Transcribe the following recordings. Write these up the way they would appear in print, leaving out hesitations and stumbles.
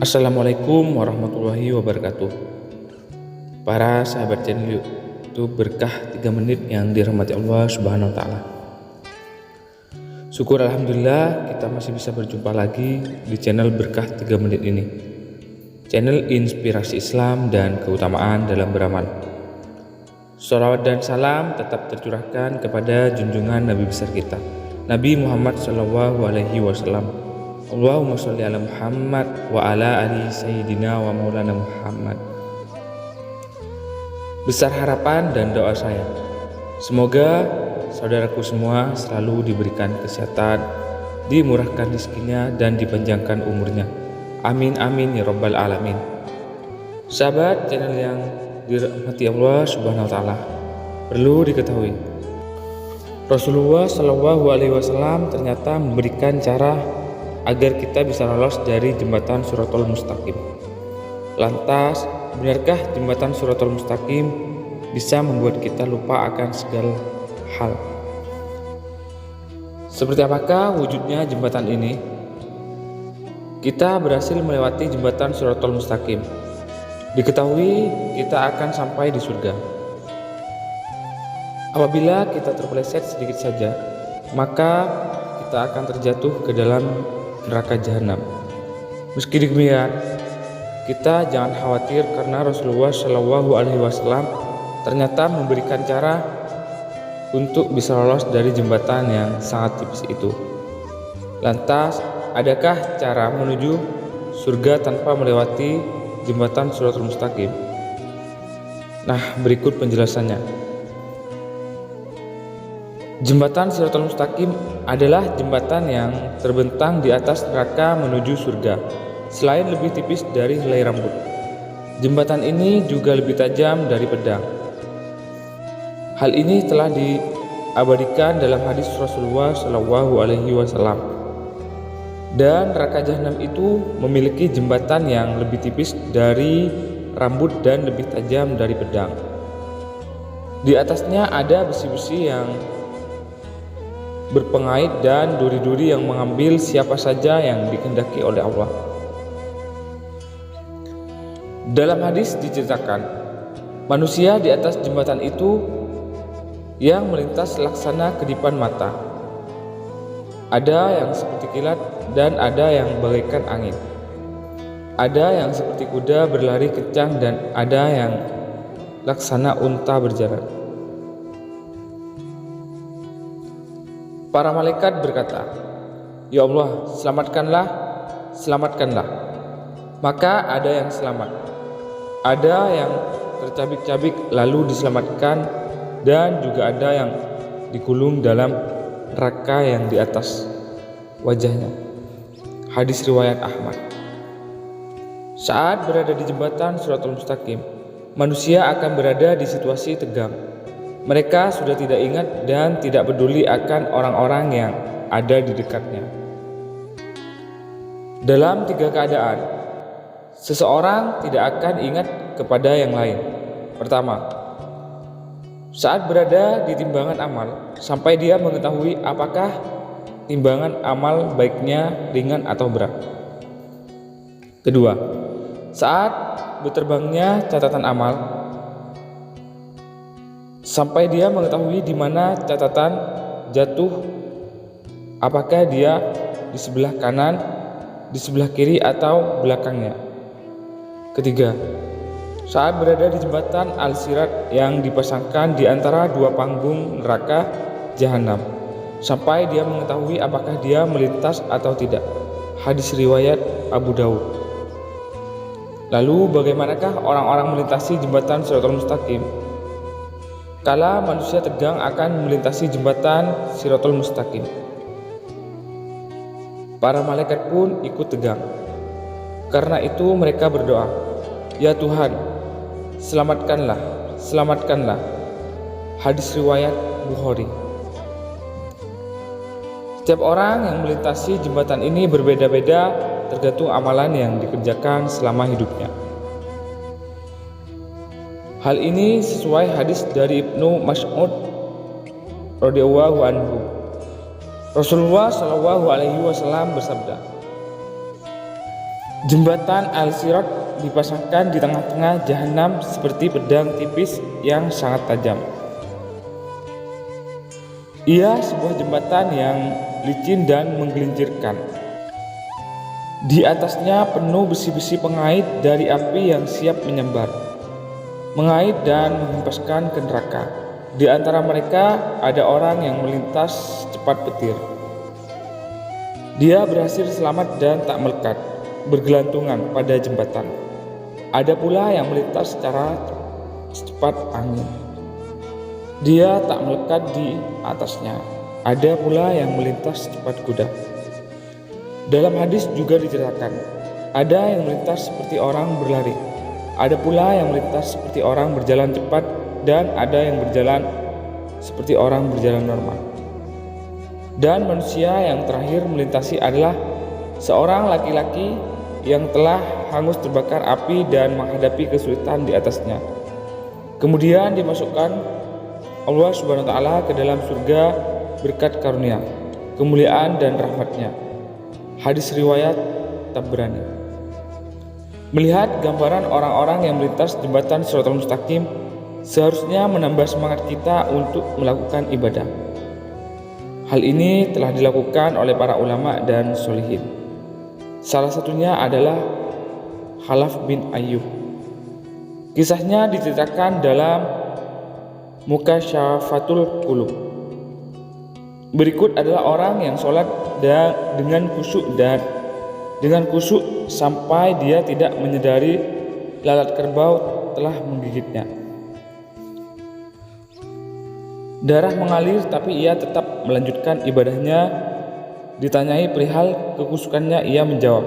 Assalamualaikum warahmatullahi wabarakatuh. Para sahabat channel YouTube Berkah 3 menit yang dirahmati Allah Subhanahu wa taala. Syukur alhamdulillah kita masih bisa berjumpa lagi di channel Berkah 3 menit ini. Channel inspirasi Islam dan keutamaan dalam beramal. Shalawat dan salam tetap tercurahkan kepada junjungan Nabi besar kita, Nabi Muhammad SAW. Allahumma sholli ala Muhammad wa ala ali sayyidina wa maulana Muhammad. Besar harapan dan doa saya, semoga saudaraku semua selalu diberikan kesehatan, dimurahkan rezekinya dan dipanjangkan umurnya. Amin amin ya rabbal alamin. Sahabat channel yang dirahmati Allah Subhanahu wa taala, perlu diketahui Rasulullah SAW ternyata memberikan cara agar kita bisa lolos dari jembatan Shirathul Mustaqim. Lantas, benarkah jembatan Shirathul Mustaqim bisa membuat kita lupa akan segala hal? Seperti apakah wujudnya jembatan ini? Kita berhasil melewati jembatan Shirathul Mustaqim. Diketahui kita akan sampai di surga. Apabila kita terpeleset sedikit saja, maka kita akan terjatuh ke dalam neraka jahanam. Meski demikian, kita jangan khawatir karena Rasulullah SAW ternyata memberikan cara untuk bisa lolos dari jembatan yang sangat tipis itu. Lantas, adakah cara menuju surga tanpa melewati jembatan Shirathul Mustaqim? Nah, berikut penjelasannya. Jembatan Shirathul Mustaqim adalah jembatan yang terbentang di atas neraka menuju surga, selain lebih tipis dari helai rambut. Jembatan ini juga lebih tajam dari pedang. Hal ini telah diabadikan dalam hadis Rasulullah SAW. Dan neraka jahanam itu memiliki jembatan yang lebih tipis dari rambut dan lebih tajam dari pedang. Di atasnya ada besi-besi yang berpengait dan duri-duri yang mengambil siapa saja yang dikehendaki oleh Allah. Dalam hadis diceritakan, manusia di atas jembatan itu yang melintas laksana kedipan mata. Ada yang seperti kilat dan ada yang bagaikan angin. Ada yang seperti kuda berlari kencang dan ada yang laksana unta berjalan. Para malaikat berkata, "Ya Allah, selamatkanlah, selamatkanlah." Maka ada yang selamat, ada yang tercabik-cabik lalu diselamatkan, dan juga ada yang digulung dalam neraka yang di atas wajahnya. Hadis riwayat Ahmad. Saat berada di jembatan Shirathul Mustaqim, manusia akan berada di situasi tegang. Mereka sudah tidak ingat dan tidak peduli akan orang-orang yang ada di dekatnya. Dalam 3 keadaan, seseorang tidak akan ingat kepada yang lain. Pertama, saat berada di timbangan amal, sampai dia mengetahui apakah timbangan amal baiknya ringan atau berat. Kedua, saat berterbangnya catatan amal, sampai dia mengetahui di mana catatan jatuh, apakah dia di sebelah kanan, di sebelah kiri atau belakangnya. Ketiga, saat berada di jembatan Al-Sirat yang dipasangkan di antara 2 panggung neraka jahanam, sampai dia mengetahui apakah dia melintas atau tidak. Hadis riwayat Abu Daud. Lalu bagaimanakah orang-orang melintasi jembatan Shirathul Mustaqim? Kala manusia tegang akan melintasi jembatan Shirathul Mustaqim, para malaikat pun ikut tegang. Karena itu mereka berdoa, "Ya Tuhan, selamatkanlah, selamatkanlah." Hadis riwayat Bukhari. Setiap orang yang melintasi jembatan ini berbeda-beda tergantung amalan yang dikerjakan selama hidupnya. Hal ini sesuai hadis dari Ibnu Mas'ud radhiyallahu anhu. Rasulullah SAW bersabda, Jembatan Al-Sirat dipasangkan di tengah-tengah jahanam seperti pedang tipis yang sangat tajam. Ia sebuah jembatan yang licin dan menggelincirkan. Di atasnya penuh besi-besi pengait dari api yang siap menyambar, mengait dan menghempaskan ke neraka. Di antara mereka ada orang yang melintas cepat petir. Dia berhasil selamat dan tak melekat, bergelantungan pada jembatan. Ada pula yang melintas secara secepat angin. Dia tak melekat di atasnya. Ada pula yang melintas secepat kuda. Dalam hadis juga diceritakan, ada yang melintas seperti orang berlari, ada pula yang melintas seperti orang berjalan cepat, dan ada yang berjalan seperti orang berjalan normal. Dan manusia yang terakhir melintasi adalah seorang laki-laki yang telah hangus terbakar api dan menghadapi kesulitan di atasnya. Kemudian dimasukkan Allah Subhanahu wa Ta'ala ke dalam surga berkat karunia, kemuliaan dan rahmatnya. Hadis riwayat Tabrani. Melihat gambaran orang-orang yang melintas jembatan Shiratal Mustaqim seharusnya menambah semangat kita untuk melakukan ibadah. Hal ini telah dilakukan oleh para ulama dan sholihin. Salah satunya adalah Khalaf bin Ayyub. Kisahnya diceritakan dalam Mukasyafatul Qulub. Berikut adalah orang yang sholat dengan khusyuk sampai dia tidak menyadari lalat kerbau telah menggigitnya. Darah mengalir tapi ia tetap melanjutkan ibadahnya. Ditanyai perihal kekhusyukannya, ia menjawab,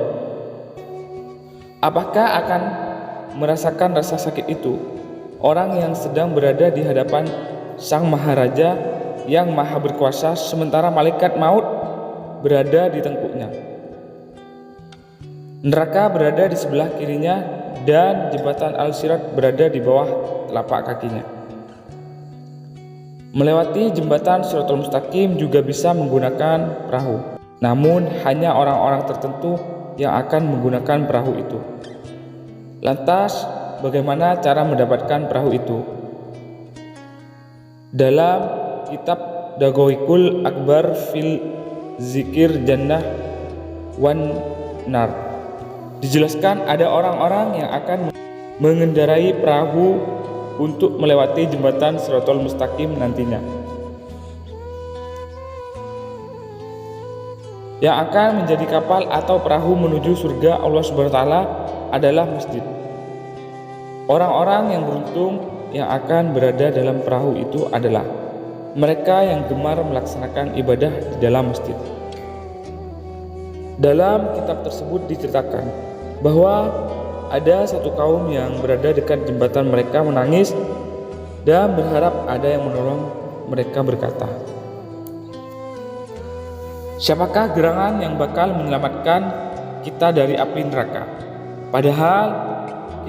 "Apakah akan merasakan rasa sakit itu orang yang sedang berada di hadapan Sang Maharaja yang Maha Berkuasa sementara malaikat maut berada di tengkuknya. Neraka berada di sebelah kirinya dan jembatan Al-Sirat berada di bawah telapak kakinya." Melewati jembatan Shiratal Mustaqim juga bisa menggunakan perahu. Namun hanya orang-orang tertentu yang akan menggunakan perahu itu. Lantas, bagaimana cara mendapatkan perahu itu? Dalam kitab Dagoikul Akbar fil Zikir Jannah wan Nar dijelaskan ada orang-orang yang akan mengendarai perahu untuk melewati jembatan Shiratal Mustaqim nantinya. Yang akan menjadi kapal atau perahu menuju surga Allah Subhanahu wa Ta'ala adalah masjid. Orang-orang yang beruntung yang akan berada dalam perahu itu adalah mereka yang gemar melaksanakan ibadah di dalam masjid. Dalam kitab tersebut diceritakan bahwa ada satu kaum yang berada dekat jembatan, mereka menangis dan berharap ada yang menolong. Mereka berkata, "Siapakah gerangan yang bakal menyelamatkan kita dari api neraka? Padahal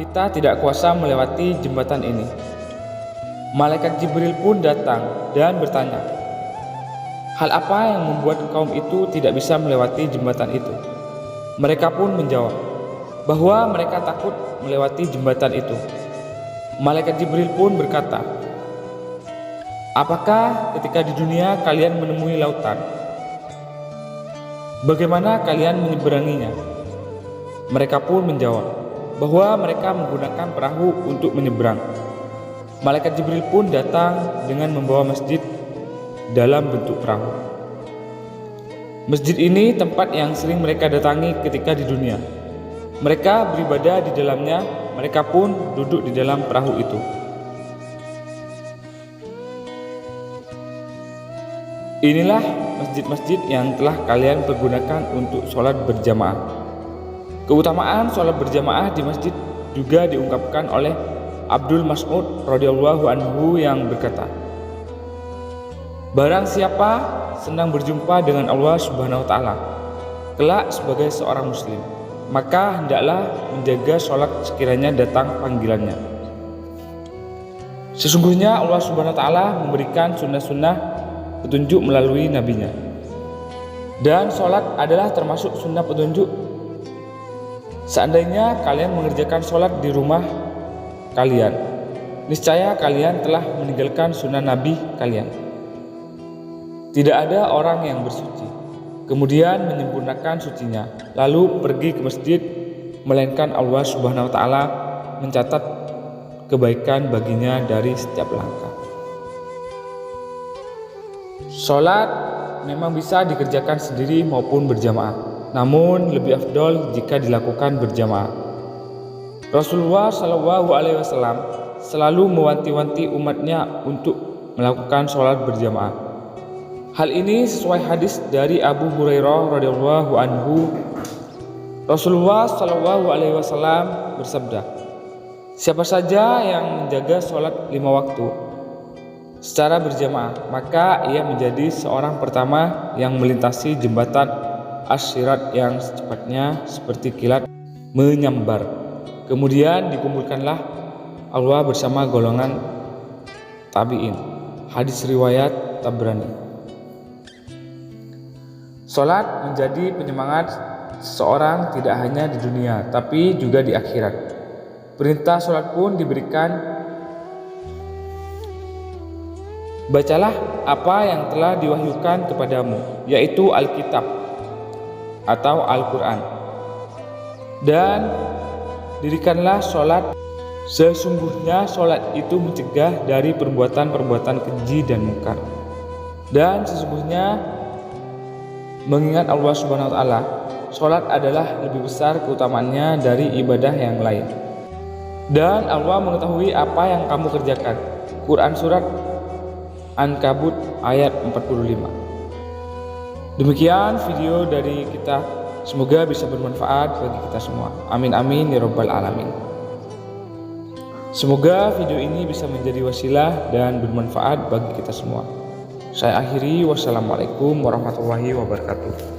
kita tidak kuasa melewati jembatan ini." Malaikat Jibril pun datang dan bertanya, "Hal apa yang membuat kaum itu tidak bisa melewati jembatan itu?" Mereka pun menjawab bahwa mereka takut melewati jembatan itu. Malaikat Jibril pun berkata, "Apakah ketika di dunia kalian menemui lautan? Bagaimana kalian menyeberanginya?" Mereka pun menjawab bahwa mereka menggunakan perahu untuk menyeberang. Malaikat Jibril pun datang dengan membawa masjid dalam bentuk perahu. Masjid ini tempat yang sering mereka datangi ketika di dunia. Mereka beribadah di dalamnya, mereka pun duduk di dalam perahu itu. Inilah masjid-masjid yang telah kalian pergunakan untuk sholat berjamaah. Keutamaan sholat berjamaah di masjid juga diungkapkan oleh Abdul Mas'ud radhiyallahu anhu yang berkata, "Barang siapa senang berjumpa dengan Allah Subhanahu wa Ta'ala kelak sebagai seorang muslim, maka hendaklah menjaga sholat sekiranya datang panggilannya. Sesungguhnya Allah Subhanahu wa Ta'ala memberikan sunnah-sunnah petunjuk melalui nabinya, dan sholat adalah termasuk sunnah petunjuk. Seandainya kalian mengerjakan sholat di rumah kalian, niscaya kalian telah meninggalkan sunnah Nabi kalian. Tidak ada orang yang bersuci, kemudian menyempurnakan sucinya, lalu pergi ke masjid, melainkan Allah Subhanahu wa Ta'ala mencatat kebaikan baginya dari setiap langkah. Sholat memang bisa dikerjakan sendiri maupun berjamaah, namun lebih afdol jika dilakukan berjamaah. Rasulullah SAW selalu mewanti-wanti umatnya untuk melakukan sholat berjamaah. Hal ini sesuai hadis dari Abu Hurairah radhiyallahu anhu. Rasulullah SAW bersabda, "Siapa saja yang menjaga sholat 5 waktu secara berjamaah, maka ia menjadi seorang pertama yang melintasi jembatan As-Sirat yang secepatnya seperti kilat menyambar. Kemudian dikumpulkanlah Allah bersama golongan tabi'in." Hadis riwayat Tabrani. Salat menjadi penyemangat seseorang tidak hanya di dunia, tapi juga di akhirat. Perintah salat pun diberikan, "Bacalah apa yang telah diwahyukan kepadamu, yaitu Alkitab atau Al-Quran, dan dirikanlah salat. Sesungguhnya salat itu mencegah dari perbuatan-perbuatan keji dan mungkar, dan sesungguhnya mengingat Allah Subhanahu wa Ta'ala, salat adalah lebih besar keutamaannya dari ibadah yang lain. Dan Allah mengetahui apa yang kamu kerjakan." Quran Surat Ankabut ayat 45. Demikian video dari kita, semoga bisa bermanfaat bagi kita semua. Amin amin ya rabbal alamin. Semoga video ini bisa menjadi wasilah dan bermanfaat bagi kita semua. Saya akhiri, wassalamualaikum warahmatullahi wabarakatuh.